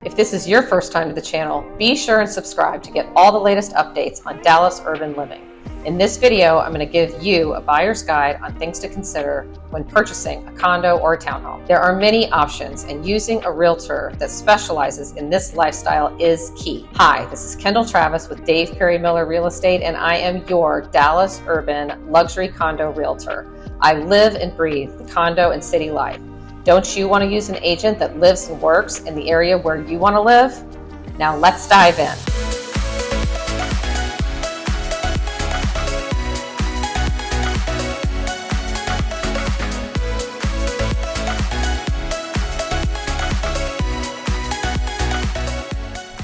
If this is your first time to the channel, be sure and subscribe to get all the latest updates on Dallas urban living. In this video, I'm going to give you a buyer's guide on things to consider when purchasing a condo or a townhome. There are many options, and using a realtor that specializes in this lifestyle is key. Hi, this is Kendall Travis with Dave Perry Miller Real Estate, and I am your Dallas urban luxury condo realtor. I live and breathe the condo and city life. Don't you want to use an agent that lives and works in the area where you want to live? Now let's dive in.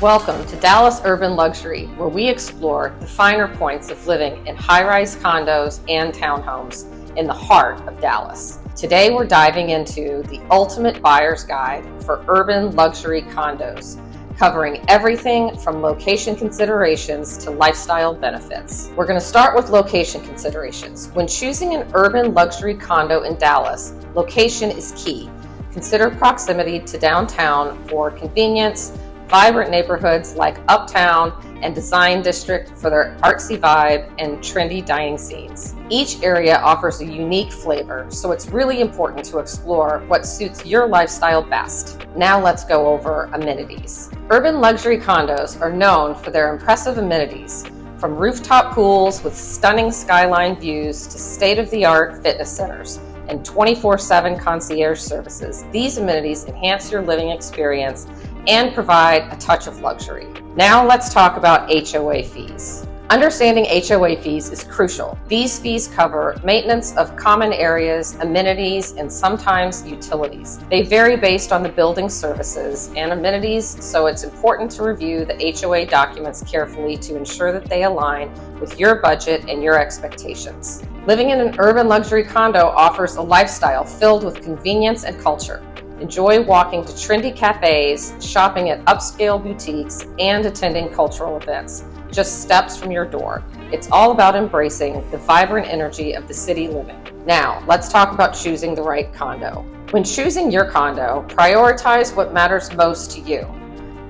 Welcome to Dallas Urban Luxury, where we explore the finer points of living in high-rise condos and townhomes in the heart of Dallas. Today we're diving into the ultimate buyer's guide for urban luxury condos, covering everything from location considerations to lifestyle benefits. We're going to start with location considerations. When choosing an urban luxury condo in Dallas, location is key. Consider proximity to downtown for convenience, vibrant neighborhoods like Uptown and Design District for their artsy vibe and trendy dining scenes. Each area offers a unique flavor, so it's really important to explore what suits your lifestyle best. Now let's go over amenities. Urban luxury condos are known for their impressive amenities, from rooftop pools with stunning skyline views to state-of-the-art fitness centers and 24/7 concierge services. These amenities enhance your living experience and provide a touch of luxury. Now let's talk about HOA fees. Understanding HOA fees is crucial. These fees cover maintenance of common areas, amenities, and sometimes utilities. They vary based on the building services and amenities, so it's important to review the HOA documents carefully to ensure that they align with your budget and your expectations. Living in an urban luxury condo offers a lifestyle filled with convenience and culture. Enjoy walking to trendy cafes, shopping at upscale boutiques, and attending cultural events, just steps from your door. It's all about embracing the vibrant energy of the city living. Now, let's talk about choosing the right condo. When choosing your condo, prioritize what matters most to you,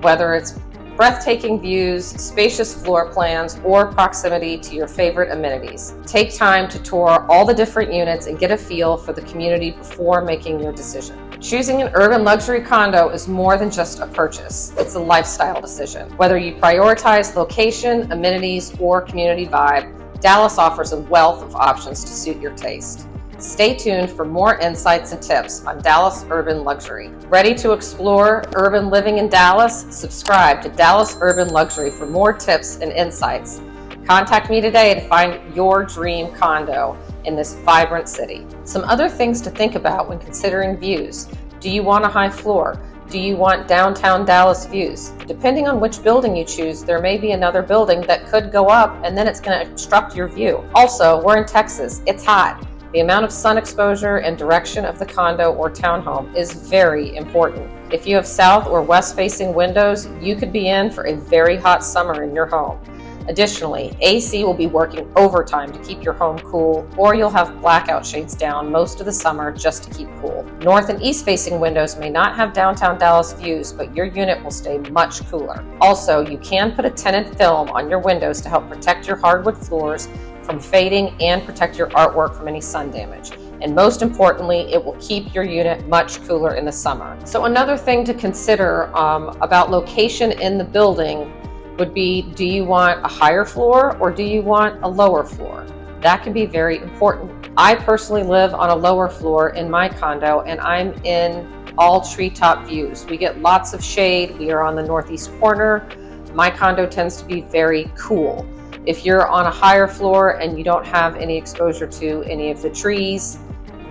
whether it's breathtaking views, spacious floor plans, or proximity to your favorite amenities. Take time to tour all the different units and get a feel for the community before making your decision. Choosing an urban luxury condo is more than just a purchase. It's a lifestyle decision. Whether you prioritize location, amenities, or community vibe, Dallas offers a wealth of options to suit your taste. Stay tuned for more insights and tips on Dallas Urban Luxury. Ready to explore urban living in Dallas? Subscribe to Dallas Urban Luxury for more tips and insights. Contact me today to find your dream condo in this vibrant city. Some other things to think about when considering views. Do you want a high floor? Do you want downtown Dallas views? Depending on which building you choose, there may be another building that could go up and then it's going to obstruct your view. Also, we're in Texas. It's hot. The amount of sun exposure and direction of the condo or townhome is very important. If you have south or west facing windows, you could be in for a very hot summer in your home. Additionally, AC will be working overtime to keep your home cool, or you'll have blackout shades down most of the summer just to keep cool. North and east facing windows may not have downtown Dallas views, but your unit will stay much cooler. Also, you can put a tenant film on your windows to help protect your hardwood floors from fading and protect your artwork from any sun damage. And most importantly, it will keep your unit much cooler in the summer. So another thing to consider about location in the building would be, do you want a higher floor or do you want a lower floor? That can be very important. I personally live on a lower floor in my condo, and I'm in all treetop views. We get lots of shade. We are on the northeast corner. My condo tends to be very cool. If you're on a higher floor and you don't have any exposure to any of the trees,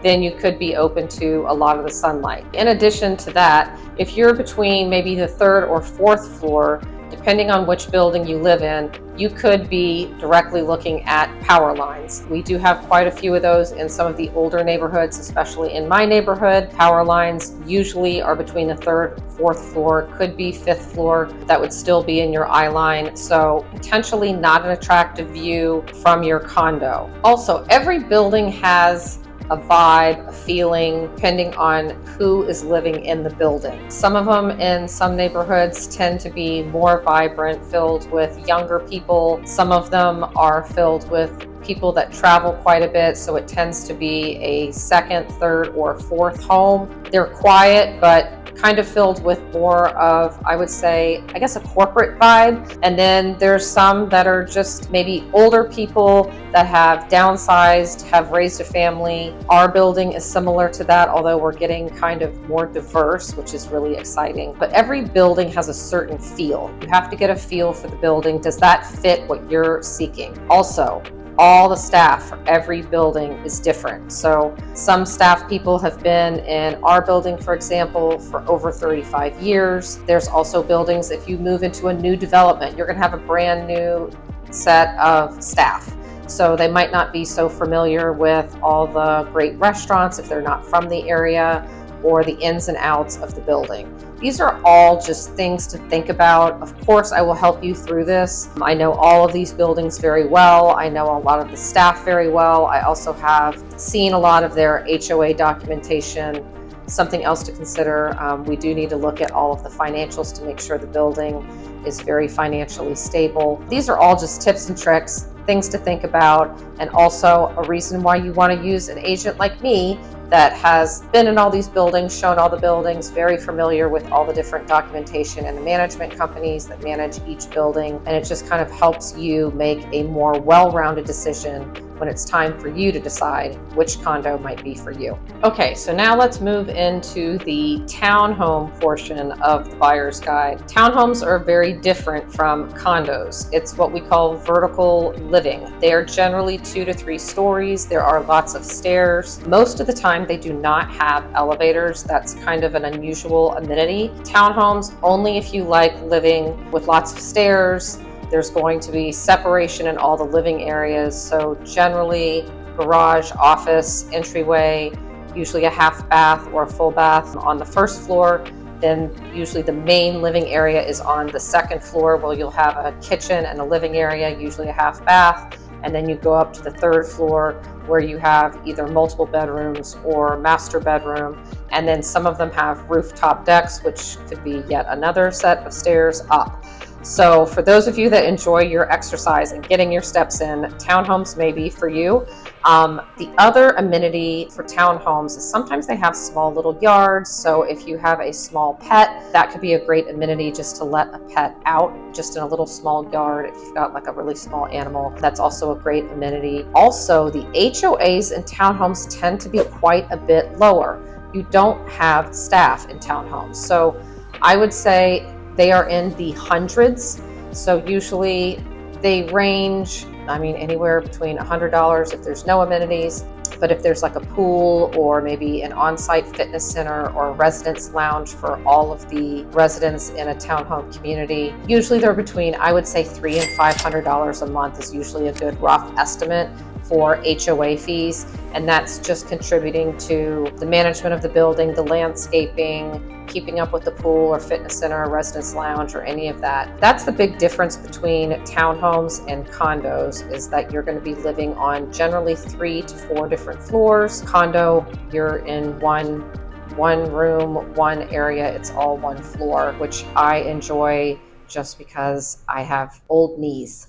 then you could be open to a lot of the sunlight. In addition to that, if you're between maybe the third or fourth floor, depending on which building you live in, you could be directly looking at power lines. We do have quite a few of those in some of the older neighborhoods, especially in my neighborhood. Power lines usually are between the third, fourth floor, could be fifth floor. That would still be in your eye line, so potentially not an attractive view from your condo. Also, every building has a vibe, a feeling, depending on who is living in the building. Some of them in some neighborhoods tend to be more vibrant, filled with younger people. Some of them are filled with people that travel quite a bit, so it tends to be a second, third, or fourth home. They're quiet, but kind of filled with more of, I would say, I guess, a corporate vibe. And then there's some that are just maybe older people that have downsized, have raised a family. Our building is similar to that, although we're getting kind of more diverse, which is really exciting. But every building has a certain feel. You have to get a feel for the building. Does that fit what you're seeking? Also, all the staff for every building is different. So some staff people have been in our building, for example, for over 35 years. There's also buildings, if you move into a new development, you're gonna have a brand new set of staff. So they might not be so familiar with all the great restaurants if they're not from the area, or the ins and outs of the building. These are all just things to think about. Of course, I will help you through this. I know all of these buildings very well. I know a lot of the staff very well. I also have seen a lot of their HOA documentation. Something else to consider, we do need to look at all of the financials to make sure the building is very financially stable. These are all just tips and tricks, things to think about, and also a reason why you want to use an agent like me that has been in all these buildings, shown all the buildings, very familiar with all the different documentation and the management companies that manage each building. And it just kind of helps you make a more well-rounded decision when it's time for you to decide which condo might be for you. Okay, so now let's move into the townhome portion of the buyer's guide. Townhomes are very different from condos. It's what we call vertical living. They are generally 2 to 3 stories. There are lots of stairs. Most of the time they do not have elevators. That's kind of an unusual amenity. Townhomes, only if you like living with lots of stairs. There's going to be separation in all the living areas. So generally garage, office, entryway, usually a half bath or a full bath on the first floor. Then usually the main living area is on the second floor, where you'll have a kitchen and a living area, usually a half bath. And then you go up to the third floor, where you have either multiple bedrooms or master bedroom. And then some of them have rooftop decks, which could be yet another set of stairs up. So for those of you that enjoy your exercise and getting your steps in, townhomes may be for you. The other amenity for townhomes is sometimes they have small little yards. So if you have a small pet, that could be a great amenity just to let a pet out just in a little small yard. If you've got like a really small animal, that's also a great amenity. Also, the HOAs in townhomes tend to be quite a bit lower. You don't have staff in townhomes. So I would say they are in the hundreds. So usually they range, anywhere between $100 if there's no amenities. But if there's like a pool or maybe an on-site fitness center or a residence lounge for all of the residents in a townhome community, usually they're between, I would say, $300 and $500 a month is usually a good rough estimate for HOA fees. And that's just contributing to the management of the building, the landscaping, keeping up with the pool or fitness center or residence lounge or any of that. That's the big difference between townhomes and condos, is that you're going to be living on generally 3 to 4 different floors. Condo, you're in one room, one area, it's all one floor, which I enjoy just because I have old knees.